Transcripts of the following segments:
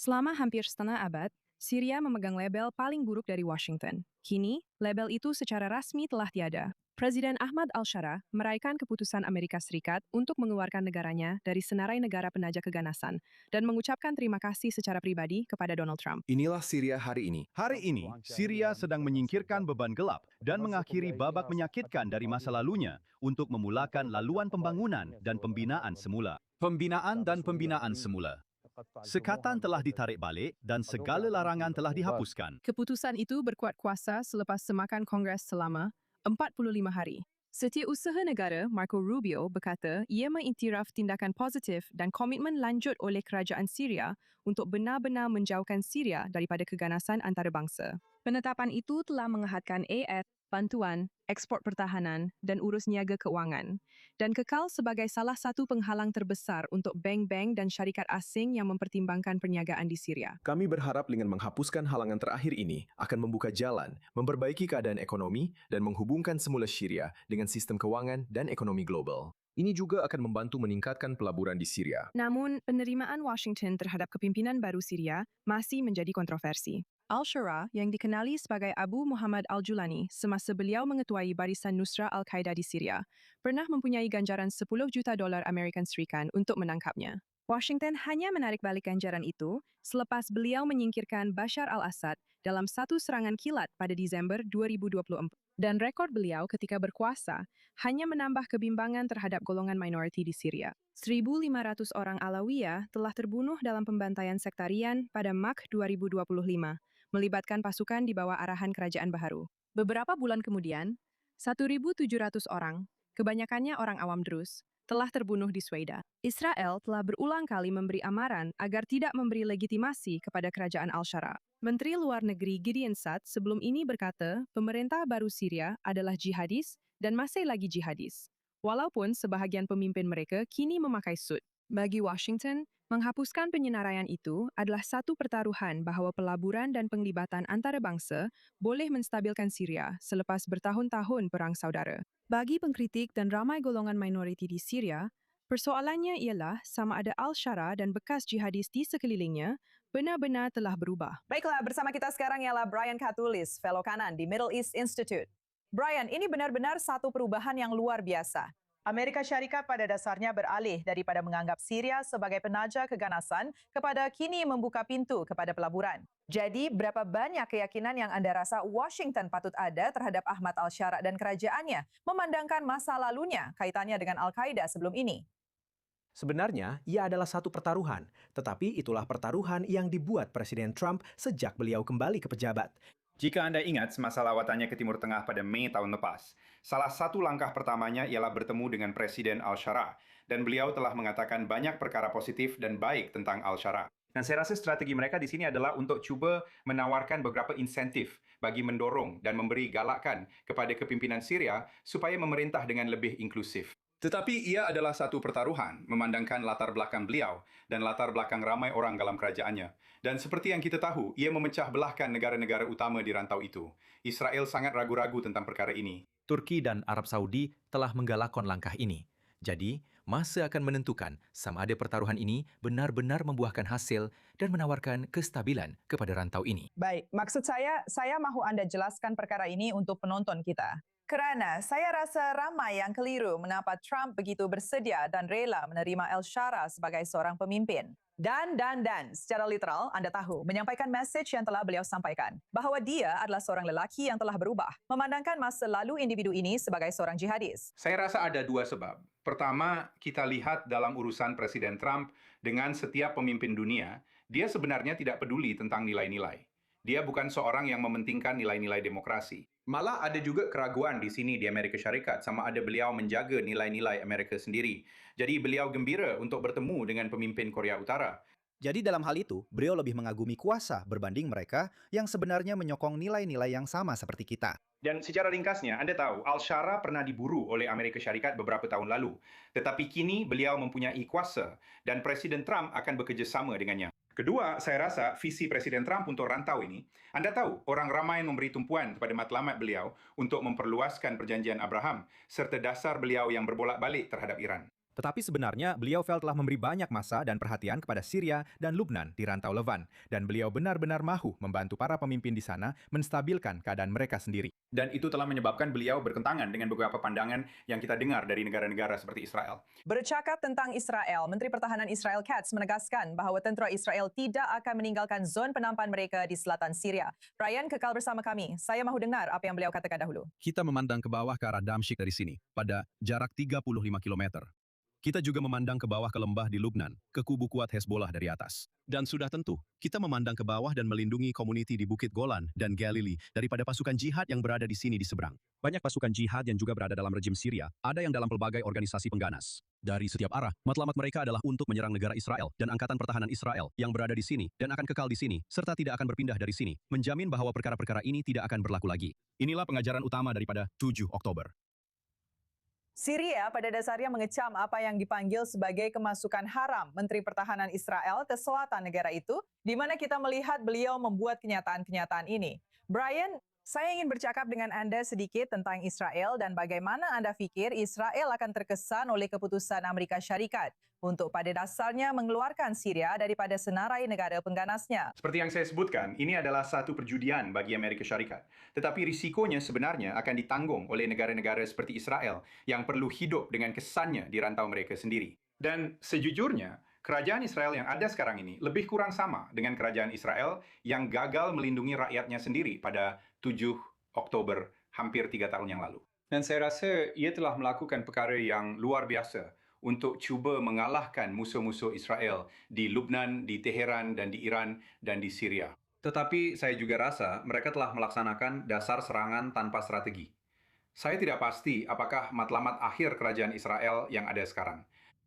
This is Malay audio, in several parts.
Selama hampir setengah abad, Syria memegang label paling buruk dari Washington. Kini, label itu secara rasmi telah tiada. Presiden Ahmad al-Shara meraihkan keputusan Amerika Serikat untuk mengeluarkan negaranya dari senarai negara penajah keganasan dan mengucapkan terima kasih secara pribadi kepada Donald Trump. Inilah Syria hari ini. Hari ini, Syria sedang menyingkirkan beban gelap dan mengakhiri babak menyakitkan dari masa lalunya untuk memulakan laluan pembangunan dan pembinaan semula. Pembinaan semula. Sekatan telah ditarik balik dan segala larangan telah dihapuskan. Keputusan itu berkuat kuasa selepas semakan Kongres selama 45 hari. Setiausaha Negara Marco Rubio berkata ia mengiktiraf tindakan positif dan komitmen lanjut oleh kerajaan Syria untuk benar-benar menjauhkan Syria daripada keganasan antarabangsa. Penetapan itu telah mengehadkan AS, bantuan, ekspor pertahanan dan urus niaga keuangan dan kekal sebagai salah satu penghalang terbesar untuk bank-bank dan syarikat asing yang mempertimbangkan perniagaan di Syria. Kami berharap dengan menghapuskan halangan terakhir ini akan membuka jalan, memperbaiki keadaan ekonomi, dan menghubungkan semula Syria dengan sistem keuangan dan ekonomi global. Ini juga akan membantu meningkatkan pelaburan di Syria. Namun, penerimaan Washington terhadap kepimpinan baru Syria masih menjadi kontroversi. Al-Shara yang dikenali sebagai Abu Muhammad al-Julani semasa beliau mengetuai barisan Nusra Al-Qaeda di Syria, pernah mempunyai ganjaran $10 juta Amerika Serikat untuk menangkapnya. Washington hanya menarik balik ganjaran itu selepas beliau menyingkirkan Bashar al-Assad dalam satu serangan kilat pada Desember 2024. Dan rekod beliau ketika berkuasa hanya menambah kebimbangan terhadap golongan minoriti di Syria. 1.500 orang Alawiyah telah terbunuh dalam pembantaian sektarian pada Mac 2025, melibatkan pasukan di bawah arahan kerajaan baharu. Beberapa bulan kemudian, 1.700 orang, kebanyakannya orang awam Drus, telah terbunuh di Sweida. Israel telah berulang kali memberi amaran agar tidak memberi legitimasi kepada kerajaan Al-Shara. Menteri Luar Negeri Gideon Saad sebelum ini berkata pemerintah baru Syria adalah jihadis dan masih lagi jihadis, walaupun sebahagian pemimpin mereka kini memakai sut. Bagi Washington, menghapuskan penyenaraian itu adalah satu pertaruhan bahawa pelaburan dan penglibatan antarabangsa boleh menstabilkan Syria selepas bertahun-tahun perang saudara. Bagi pengkritik dan ramai golongan minoriti di Syria, persoalannya ialah sama ada Al-Shara dan bekas jihadis di sekelilingnya benar-benar telah berubah. Baiklah, bersama kita sekarang ialah Brian Katulis, Fellow Kanan di Middle East Institute. Brian, ini benar-benar satu perubahan yang luar biasa. Amerika Syarikat pada dasarnya beralih daripada menganggap Syria sebagai penajah keganasan kepada kini membuka pintu kepada pelaburan. Jadi, berapa banyak keyakinan yang Anda rasa Washington patut ada terhadap Ahmad al-Shara dan kerajaannya, memandangkan masa lalunya kaitannya dengan Al-Qaeda sebelum ini? Sebenarnya, ia adalah satu pertaruhan, tetapi itulah pertaruhan yang dibuat Presiden Trump sejak beliau kembali ke pejabat. Jika Anda ingat semasa lawatannya ke Timur Tengah pada Mei tahun lepas, salah satu langkah pertamanya ialah bertemu dengan Presiden Al-Shara, dan beliau telah mengatakan banyak perkara positif dan baik tentang Al-Shara. Dan saya rasa strategi mereka di sini adalah untuk cuba menawarkan beberapa insentif bagi mendorong dan memberi galakan kepada kepimpinan Syria supaya memerintah dengan lebih inklusif. Tetapi ia adalah satu pertaruhan, memandangkan latar belakang beliau dan latar belakang ramai orang dalam kerajaannya. Dan seperti yang kita tahu, ia memecah belahkan negara-negara utama di rantau itu. Israel sangat ragu-ragu tentang perkara ini. Turki dan Arab Saudi telah menggalakkan langkah ini. Jadi, masa akan menentukan sama ada pertaruhan ini benar-benar membuahkan hasil dan menawarkan kestabilan kepada rantau ini. Baik, maksud saya mahu Anda jelaskan perkara ini untuk penonton kita. Kerana saya rasa ramai yang keliru mengapa Trump begitu bersedia dan rela menerima Al-Shara sebagai seorang pemimpin. Dan secara literal Anda tahu menyampaikan message yang telah beliau sampaikan bahawa dia adalah seorang lelaki yang telah berubah, memandangkan masa lalu individu ini sebagai seorang jihadis. Saya rasa ada dua sebab. Pertama, kita lihat dalam urusan Presiden Trump dengan setiap pemimpin dunia, dia sebenarnya tidak peduli tentang nilai-nilai. Dia bukan seorang yang mementingkan nilai-nilai demokrasi. Malah ada juga keraguan di sini di Amerika Syarikat sama ada beliau menjaga nilai-nilai Amerika sendiri. Jadi beliau gembira untuk bertemu dengan pemimpin Korea Utara. Jadi dalam hal itu, beliau lebih mengagumi kuasa berbanding mereka yang sebenarnya menyokong nilai-nilai yang sama seperti kita. Dan secara ringkasnya, Anda tahu, Al-Shara pernah diburu oleh Amerika Syarikat beberapa tahun lalu. Tetapi kini beliau mempunyai kuasa dan Presiden Trump akan bekerja sama dengannya. Kedua, saya rasa visi Presiden Trump untuk rantau ini, Anda tahu, orang ramai memberi tumpuan kepada matlamat beliau untuk memperluaskan perjanjian Abraham serta dasar beliau yang berbolak-balik terhadap Iran. Tetapi sebenarnya beliau telah memberi banyak masa dan perhatian kepada Syria dan Lubnan di rantau Levan, dan beliau benar-benar mahu membantu para pemimpin di sana menstabilkan keadaan mereka sendiri. Dan itu telah menyebabkan beliau bertentangan dengan beberapa pandangan yang kita dengar dari negara-negara seperti Israel. Bercakap tentang Israel, Menteri Pertahanan Israel Katz menegaskan bahawa tentera Israel tidak akan meninggalkan zon penampan mereka di selatan Syria. Brian, kekal bersama kami. Saya mahu dengar apa yang beliau katakan dahulu. Kita memandang ke bawah ke arah Damsyik dari sini, pada jarak 35 km. Kita juga memandang ke bawah ke lembah di Lubnan, ke kubu kuat Hezbollah dari atas. Dan sudah tentu, kita memandang ke bawah dan melindungi komuniti di Bukit Golan dan Galilee daripada pasukan jihad yang berada di sini di seberang. Banyak pasukan jihad yang juga berada dalam rejim Syria, ada yang dalam pelbagai organisasi pengganas. Dari setiap arah, matlamat mereka adalah untuk menyerang negara Israel dan Angkatan Pertahanan Israel yang berada di sini dan akan kekal di sini, serta tidak akan berpindah dari sini, menjamin bahwa perkara-perkara ini tidak akan berlaku lagi. Inilah pengajaran utama daripada 7 Oktober. Syria pada dasarnya mengecam apa yang dipanggil sebagai kemasukan haram Menteri Pertahanan Israel ke selatan negara itu, di mana kita melihat beliau membuat kenyataan-kenyataan ini. Brian, saya ingin bercakap dengan Anda sedikit tentang Israel dan bagaimana Anda fikir Israel akan terkesan oleh keputusan Amerika Syarikat untuk pada dasarnya mengeluarkan Syria daripada senarai negara pengganasnya. Seperti yang saya sebutkan, ini adalah satu perjudian bagi Amerika Syarikat. Tetapi risikonya sebenarnya akan ditanggung oleh negara-negara seperti Israel yang perlu hidup dengan kesannya di rantau mereka sendiri. Dan sejujurnya, kerajaan Israel yang ada sekarang ini lebih kurang sama dengan kerajaan Israel yang gagal melindungi rakyatnya sendiri pada 7 Oktober hampir 3 tahun yang lalu. Dan saya rasa ia telah melakukan perkara yang luar biasa untuk cuba mengalahkan musuh-musuh Israel di Lubnan, di Teheran, dan di Iran, dan di Syria. Tetapi saya juga rasa mereka telah melaksanakan dasar serangan tanpa strategi. Saya tidak pasti apakah matlamat akhir kerajaan Israel yang ada sekarang.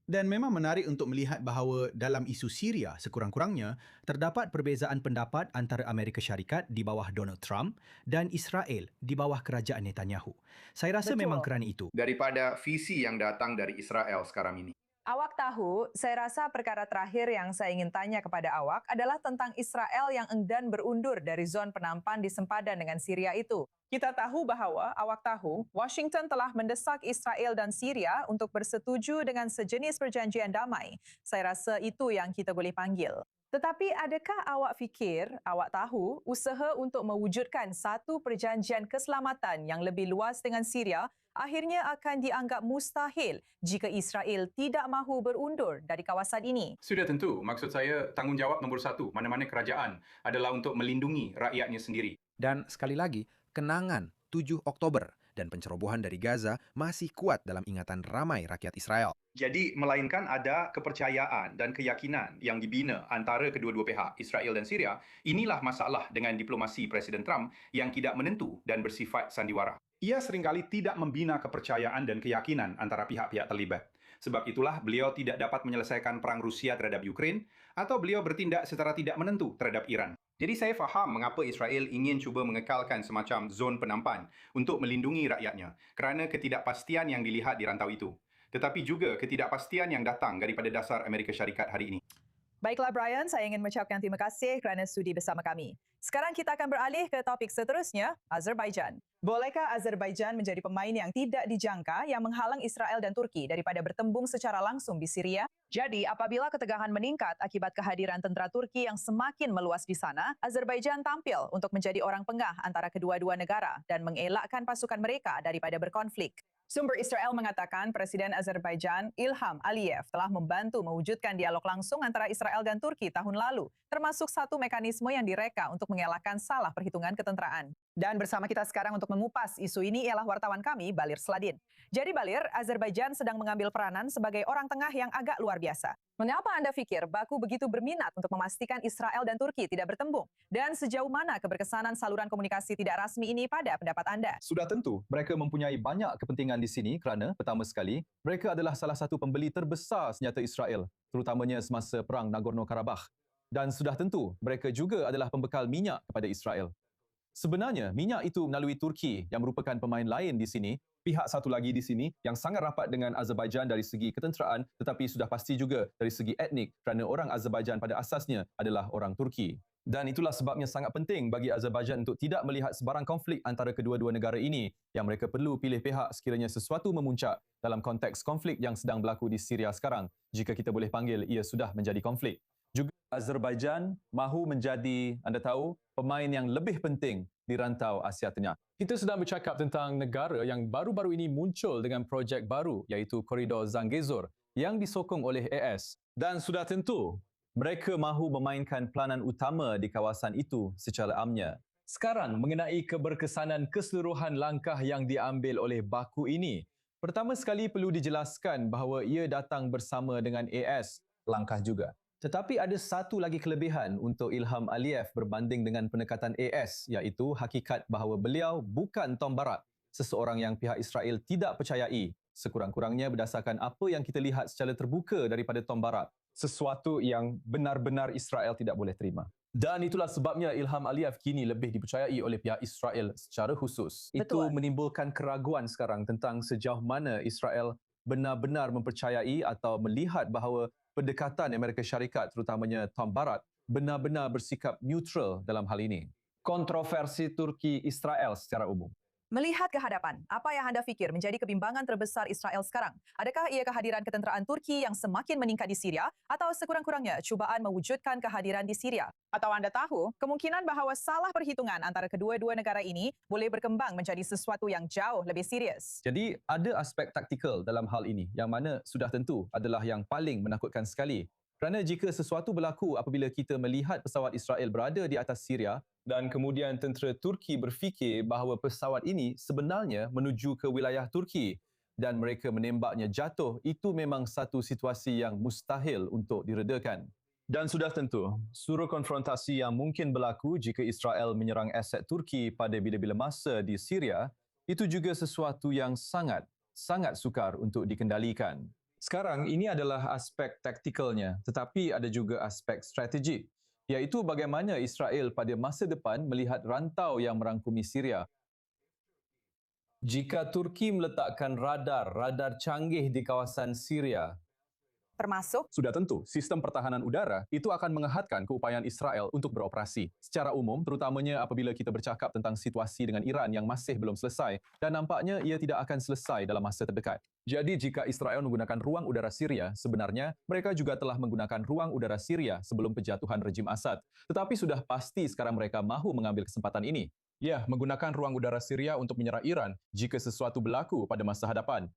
Dan memang menarik untuk melihat bahawa dalam isu Syria sekurang-kurangnya terdapat perbezaan pendapat antara Amerika Syarikat di bawah Donald Trump dan Israel di bawah kerajaan Netanyahu. Saya rasa memang kerana itu. Daripada visi yang datang dari Israel sekarang ini. Awak tahu, saya rasa perkara terakhir yang saya ingin tanya kepada awak adalah tentang Israel yang enggan berundur dari zon penampan di sempadan dengan Syria itu. Kita tahu bahawa, awak tahu, Washington telah mendesak Israel dan Syria untuk bersetuju dengan sejenis perjanjian damai. Saya rasa itu yang kita boleh panggil. Tetapi adakah awak fikir, awak tahu, usaha untuk mewujudkan satu perjanjian keselamatan yang lebih luas dengan Syria akhirnya akan dianggap mustahil jika Israel tidak mahu berundur dari kawasan ini? Sudah tentu. Maksud saya, tanggungjawab nombor satu mana-mana kerajaan adalah untuk melindungi rakyatnya sendiri. Dan sekali lagi, kenangan 7 Oktober dan pencerobohan dari Gaza masih kuat dalam ingatan ramai rakyat Israel. Jadi, melainkan ada kepercayaan dan keyakinan yang dibina antara kedua-dua pihak, Israel dan Syria, inilah masalah dengan diplomasi Presiden Trump yang tidak menentu dan bersifat sandiwara. Ia seringkali tidak membina kepercayaan dan keyakinan antara pihak-pihak terlibat. Sebab itulah beliau tidak dapat menyelesaikan perang Rusia terhadap Ukraine atau beliau bertindak secara tidak menentu terhadap Iran. Jadi saya faham mengapa Israel ingin cuba mengekalkan semacam zon penampan untuk melindungi rakyatnya kerana ketidakpastian yang dilihat di rantau itu. Tetapi juga ketidakpastian yang datang daripada dasar Amerika Syarikat hari ini. Baiklah Brian, saya ingin mengucapkan terima kasih kerana sudi bersama kami. Sekarang kita akan beralih ke topik seterusnya, Azerbaijan. Bolehkah Azerbaijan menjadi pemain yang tidak dijangka yang menghalang Israel dan Turki daripada bertembung secara langsung di Syria? Jadi, apabila ketegangan meningkat akibat kehadiran tentera Turki yang semakin meluas di sana, Azerbaijan tampil untuk menjadi orang pengah antara kedua-dua negara dan mengelakkan pasukan mereka daripada berkonflik. Sumber Israel mengatakan Presiden Azerbaijan Ilham Aliyev telah membantu mewujudkan dialog langsung antara Israel dan Turki tahun lalu, termasuk satu mekanisme yang direka untuk mengelakkan salah perhitungan ketenteraan. Dan bersama kita sekarang untuk mengupas isu ini ialah wartawan kami, Balir Sladin. Jadi Balir, Azerbaijan sedang mengambil peranan sebagai orang tengah yang agak luar biasa. Mengapa Anda fikir Baku begitu berminat untuk memastikan Israel dan Turki tidak bertembung? Dan sejauh mana keberkesanan saluran komunikasi tidak rasmi ini pada pendapat Anda? Sudah tentu, mereka mempunyai banyak kepentingan di sini kerana, pertama sekali, mereka adalah salah satu pembeli terbesar senjata Israel, terutamanya semasa Perang Nagorno-Karabakh. Dan sudah tentu, mereka juga adalah pembekal minyak kepada Israel. Sebenarnya, minyak itu melalui Turki yang merupakan pemain lain di sini, pihak satu lagi di sini yang sangat rapat dengan Azerbaijan dari segi ketenteraan tetapi sudah pasti juga dari segi etnik kerana orang Azerbaijan pada asasnya adalah orang Turki. Dan itulah sebabnya sangat penting bagi Azerbaijan untuk tidak melihat sebarang konflik antara kedua-dua negara ini yang mereka perlu pilih pihak sekiranya sesuatu memuncak dalam konteks konflik yang sedang berlaku di Syria sekarang, jika kita boleh panggil ia sudah menjadi konflik. Juga Azerbaijan mahu menjadi, anda tahu, pemain yang lebih penting di rantau Asia Tengah. Kita sedang bercakap tentang negara yang baru-baru ini muncul dengan projek baru iaitu Koridor Zangezur yang disokong oleh AS. Dan sudah tentu, mereka mahu memainkan peranan utama di kawasan itu secara amnya. Sekarang mengenai keberkesanan keseluruhan langkah yang diambil oleh Baku ini. Pertama sekali perlu dijelaskan bahawa ia datang bersama dengan AS, langkah juga. Tetapi ada satu lagi kelebihan untuk Ilham Aliyev berbanding dengan pendekatan AS, iaitu hakikat bahawa beliau bukan Tom Barak, seseorang yang pihak Israel tidak percayai, sekurang-kurangnya berdasarkan apa yang kita lihat secara terbuka daripada Tom Barak. Sesuatu yang benar-benar Israel tidak boleh terima. Dan itulah sebabnya Ilham Aliyev kini lebih dipercayai oleh pihak Israel secara khusus. Betul. Itu menimbulkan keraguan sekarang tentang sejauh mana Israel benar-benar mempercayai atau melihat bahawa pendekatan Amerika Syarikat, terutamanya Tom Barak, benar-benar bersikap neutral dalam hal ini. Kontroversi Turki-Israel secara umum. Melihat ke hadapan, apa yang anda fikir menjadi kebimbangan terbesar Israel sekarang? Adakah ia kehadiran ketenteraan Turki yang semakin meningkat di Syria atau sekurang-kurangnya cubaan mewujudkan kehadiran di Syria? Atau anda tahu kemungkinan bahawa salah perhitungan antara kedua-dua negara ini boleh berkembang menjadi sesuatu yang jauh lebih serius? Jadi ada aspek taktikal dalam hal ini yang mana sudah tentu adalah yang paling menakutkan sekali. Kerana jika sesuatu berlaku apabila kita melihat pesawat Israel berada di atas Syria dan kemudian tentera Turki berfikir bahawa pesawat ini sebenarnya menuju ke wilayah Turki dan mereka menembaknya jatuh, itu memang satu situasi yang mustahil untuk diredakan. Dan sudah tentu, suruh konfrontasi yang mungkin berlaku jika Israel menyerang aset Turki pada bila-bila masa di Syria, itu juga sesuatu yang sangat sukar untuk dikendalikan. Sekarang ini adalah aspek taktikalnya, tetapi ada juga aspek strategik, iaitu bagaimana Israel pada masa depan melihat rantau yang merangkumi Syria. Jika Turki meletakkan radar canggih di kawasan Syria, Termasuk sudah tentu, sistem pertahanan udara itu akan mengehadkan keupayaan Israel untuk beroperasi. Secara umum, terutamanya apabila kita bercakap tentang situasi dengan Iran yang masih belum selesai dan nampaknya ia tidak akan selesai dalam masa terdekat. Jadi jika Israel menggunakan ruang udara Syria, sebenarnya mereka juga telah menggunakan ruang udara Syria sebelum penjatuhan rejim Assad. Tetapi sudah pasti sekarang mereka mahu mengambil kesempatan ini. Ya, menggunakan ruang udara Syria untuk menyerang Iran jika sesuatu berlaku pada masa hadapan.